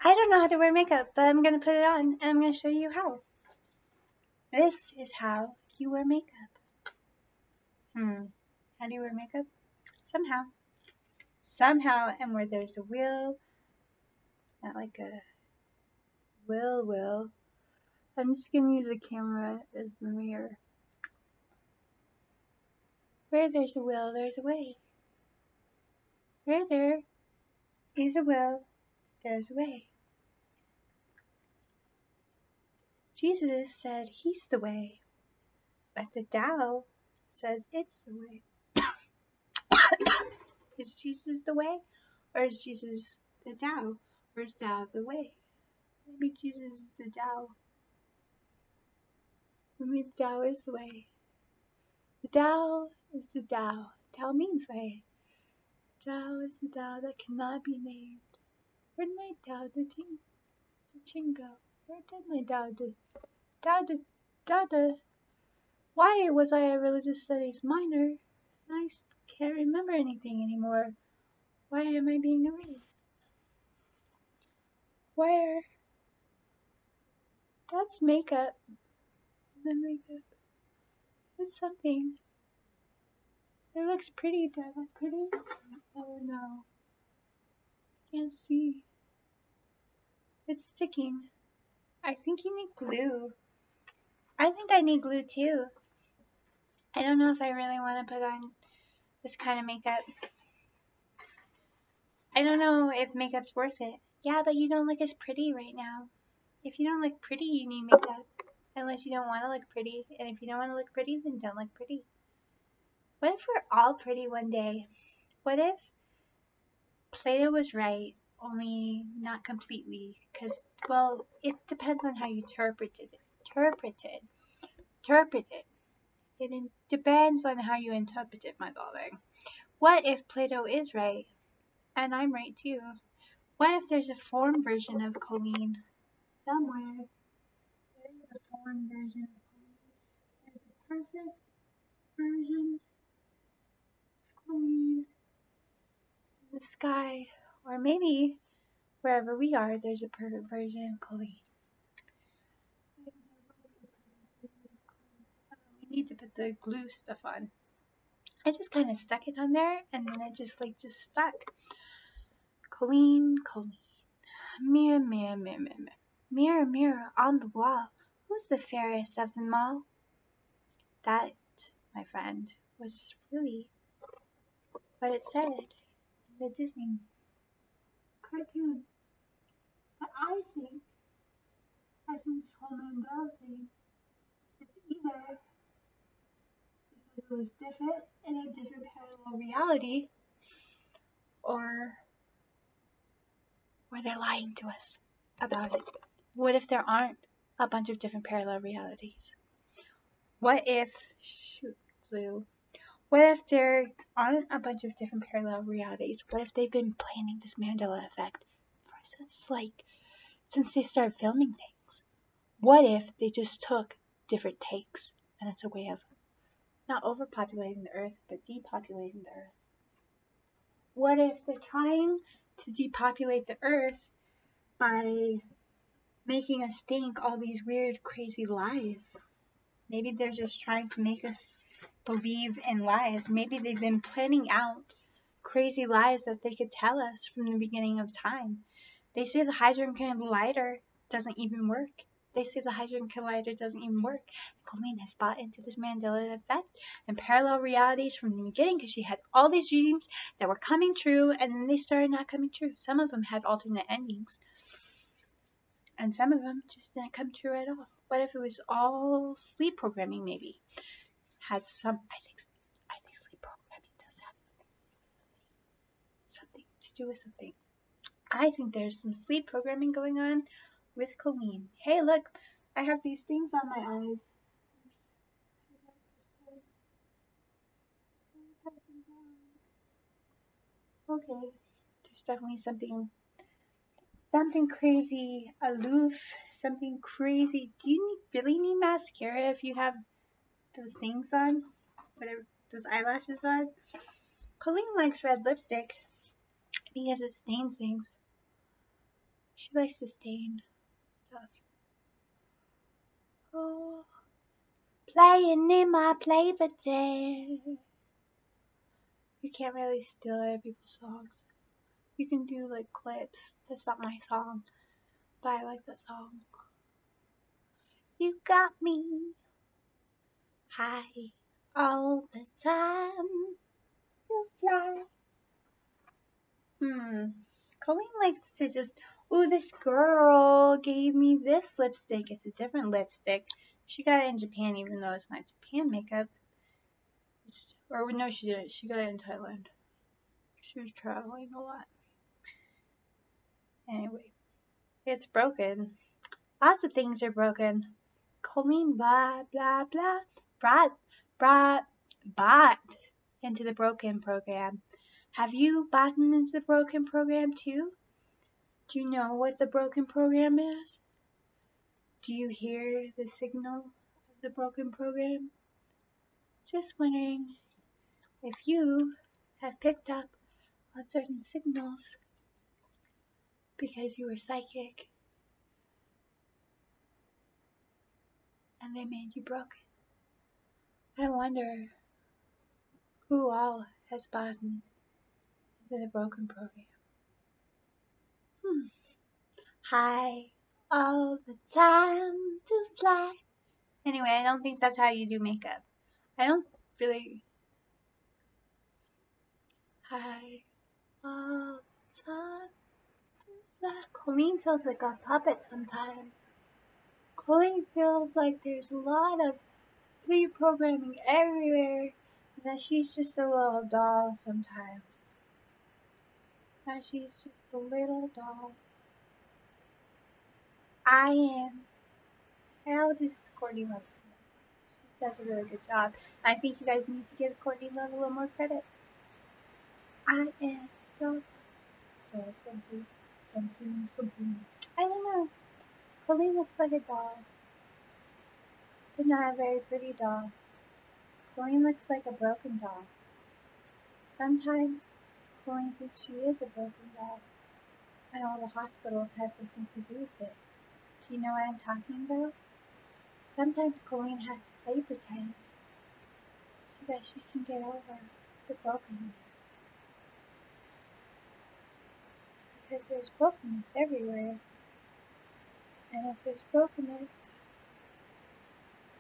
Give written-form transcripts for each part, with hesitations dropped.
I don't know how to wear makeup, but I'm going to put it on and I'm going to show you how. This is how you wear makeup. How do you wear makeup? Somehow. Somehow, and where there's a will, not like a will. I'm just going to use the camera as the mirror. Where there's a will, there's a way. Where there is a will, there's a way. Jesus said he's the way, but the Tao says it's the way. Is Jesus the way? Or is Jesus the Tao? Or is Tao the way? Maybe Jesus is the Tao. Maybe the Tao is the way. The Tao is the Tao. Tao means way. Tao is the Tao that cannot be named. Where'd my Tao the Ching go? Where did my Tao the Why was I a religious studies minor? I can't remember anything anymore. Why am I being erased? Where? That's makeup. The makeup. It's something. It looks pretty. Do I look pretty? Oh no. I can't see. It's sticking. I think you need glue. I think I need glue too. I don't know if I really want to put on this kind of makeup. I don't know if makeup's worth it. Yeah, but you don't look as pretty right now. If you don't look pretty, you need makeup. Unless you don't want to look pretty. And if you don't want to look pretty, then don't look pretty. What if we're all pretty one day? What if Plato was right, only not completely? Because, well, it depends on how you interpret it. It depends on how you interpret it, my darling. What if Plato is right, and I'm right too? What if there's a form version of Colleen somewhere? There's a form version of Colleen. There's a perfect version of Colleen in the sky. Or maybe wherever we are, there's a perfect version of Colleen. We need to put the glue stuff on. I just kind of stuck it on there, and then it just stuck. Colleen. Mirror, mirror on the wall, who's the fairest of them all? That, my friend, was really what it said in the Disney cartoon. But I think this whole Mandela thing is either because it was different in a different parallel reality, or they're lying to us about it. What if there aren't a bunch of different parallel realities? What if, what if there aren't a bunch of different parallel realities? What if they've been planning this Mandela effect since they started filming things? What if they just took different takes, and it's a way of not overpopulating the earth, but depopulating the earth? What if they're trying to depopulate the earth by making us think all these weird, crazy lies? Maybe they're just trying to make us believe in lies. Maybe they've been planning out crazy lies that they could tell us from the beginning of time. They say the Hadron Collider doesn't even work. Colleen has bought into this Mandela effect and parallel realities from the beginning because she had all these dreams that were coming true, and then they started not coming true. Some of them had alternate endings, and some of them just didn't come true at all. What if it was all sleep programming? Maybe had some. I think sleep programming does have something to do with something. I think there's some sleep programming going on with Colleen. Hey, look, I have these things on my eyes. Okay, there's definitely something crazy, aloof, something crazy. Do you really need mascara if you have those things on? Whatever, those eyelashes on? Colleen likes red lipstick because it stains things. She likes to stain stuff. Oh, playing in my play day. You can't really steal other people's songs. You can do like clips. That's not my song, but I like that song. You got me high all the time. You fly. Colleen likes to just, ooh, this girl gave me this lipstick. It's a different lipstick. She got it in Japan, even though it's not Japan makeup. Or no, she didn't. She got it in Thailand. She was traveling a lot. Anyway, it's broken. Lots of things are broken. Colleen blah blah blah bought into the broken program. Have you bought into the broken program too? Do you know what the broken program is? Do you hear the signal of the broken program? Just wondering if you have picked up on certain signals because you were psychic and they made you broken. I wonder who all has bought into the broken program. High all the time to fly. Anyway, I don't think that's how you do makeup. I don't really. High all the time to fly. Colleen feels like a puppet sometimes. Colleen feels like there's a lot of sleep programming everywhere, and that she's just a little doll sometimes. That she's just a little doll. I am. How does Courtney Love sing? She does a really good job. I think you guys need to give Courtney Love a little more credit. I am doll something. I don't know. Colleen looks like a doll, but not a very pretty doll. Colleen looks like a broken doll. Sometimes Colleen thinks she is a broken doll, and all the hospitals have something to do with it. Do you know what I'm talking about? Sometimes Colleen has to play pretend so that she can get over the brokenness. Because there's brokenness everywhere. And if there's brokenness,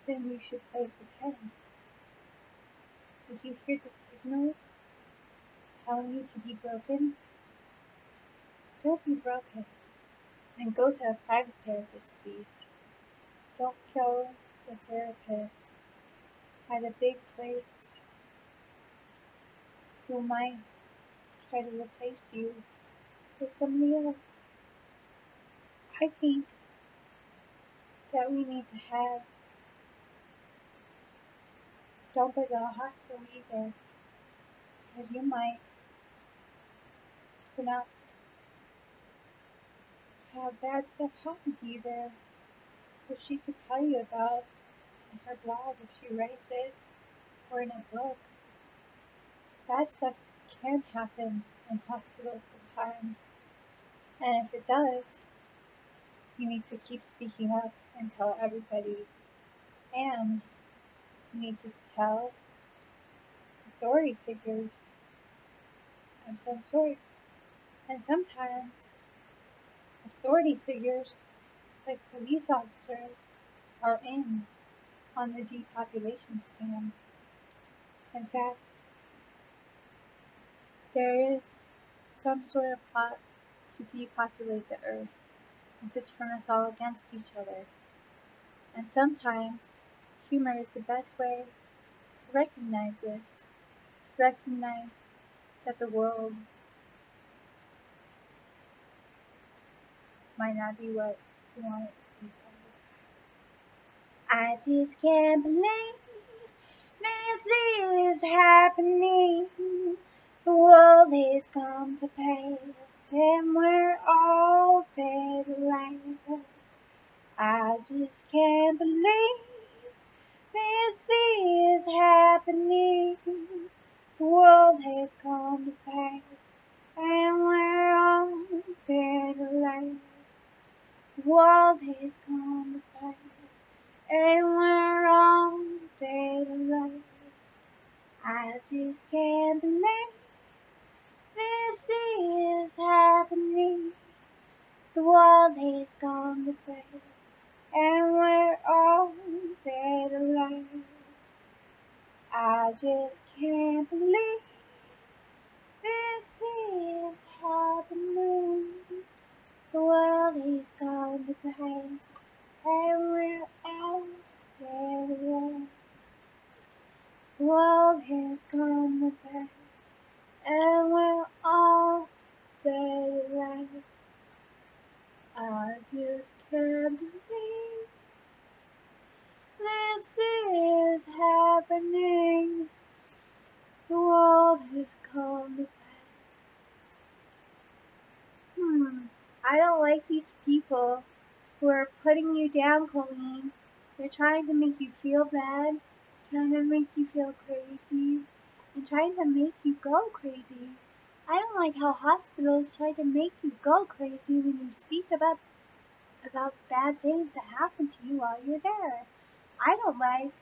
then you should play pretend. Did you hear the signal telling you to be broken? Don't be broken. And go to a private therapist, please. Don't go to a therapist at a big place who might try to replace you with somebody else. I think that we need to have, don't go to the hospital either, because you might turn out to have bad stuff happen to you there, which she could tell you about in her blog if she writes it, or in a book. Bad stuff can happen in hospitals sometimes, and if it does, you need to keep speaking up and tell everybody, and you need to tell authority figures of some sort. And sometimes authority figures like police officers are in on the depopulation scam. In fact, there is some sort of plot to depopulate the earth and to turn us all against each other. And sometimes humor is the best way to recognize this, to recognize that the world might not be what you want it to be all the time. I just can't believe this is happening. The world has come to pass, and we're all dead last. I just can't believe this is happening. The world has come to pass, and we're all dead last. world has come to pass, and we're all dead alive. I just can't believe this is happening. The world has come to pass, and we're all dead alive. I just can't believe this is happening. The world is gone to pass, and we're all dead alive. The world has gone to pass, and we're all dead alive. I just can't believe this is happening. The world has come to pass. I don't like these people who are putting you down, Colleen. They're trying to make you feel bad, trying to make you feel crazy, and trying to make you go crazy. I don't like how hospitals try to make you go crazy when you speak about bad things that happen to you while you're there. I don't like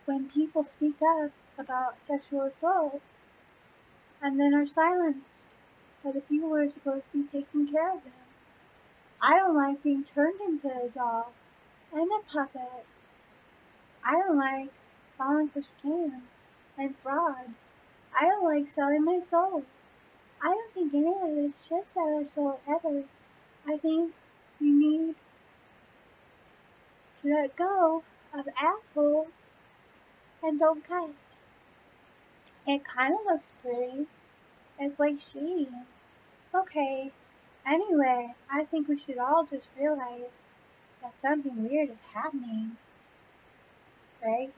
when people speak up about sexual assault and then are silenced by the people who are supposed to be taking care of them. I don't like being turned into a doll and a puppet. I don't like falling for scams and fraud. I don't like selling my soul. I don't think any of us should sell our soul ever. I think we need to let go of assholes and don't cuss. It kind of looks pretty. It's like shady. Okay. Anyway, I think we should all just realize that something weird is happening. Right?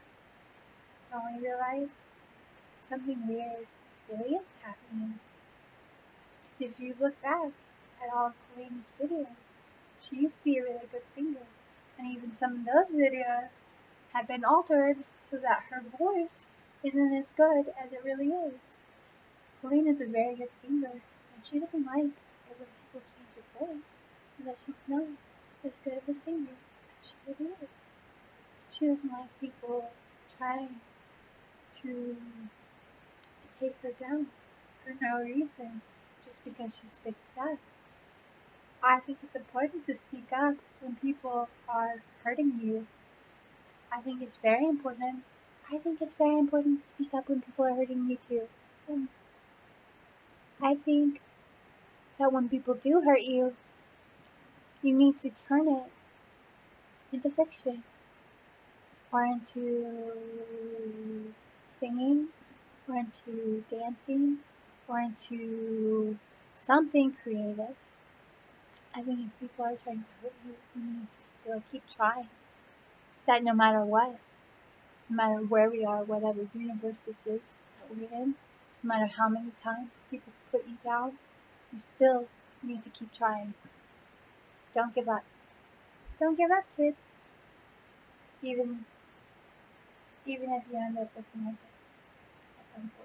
Don't we realize something weird really is happening? So if you look back at all of Colleen's videos, she used to be a really good singer. And even some of those videos have been altered so that her voice isn't as good as it really is. Colleen is a very good singer, and she doesn't like it when people change her voice so that she's not as good of a singer as she really is. She doesn't like people trying to take her down for no reason, just because she speaks up. I think it's important to speak up when people are hurting you. I think it's very important. I think it's very important to speak up when people are hurting you too. I think that when people do hurt you, you need to turn it into fiction or into singing or into dancing or into something creative. I think if people are trying to hurt you, you need to still keep trying. That no matter what, no matter where we are, whatever universe this is that we're in, no matter how many times people put you down, you still need to keep trying. Don't give up. Don't give up, kids. Even if you end up looking like this. That's unfortunate.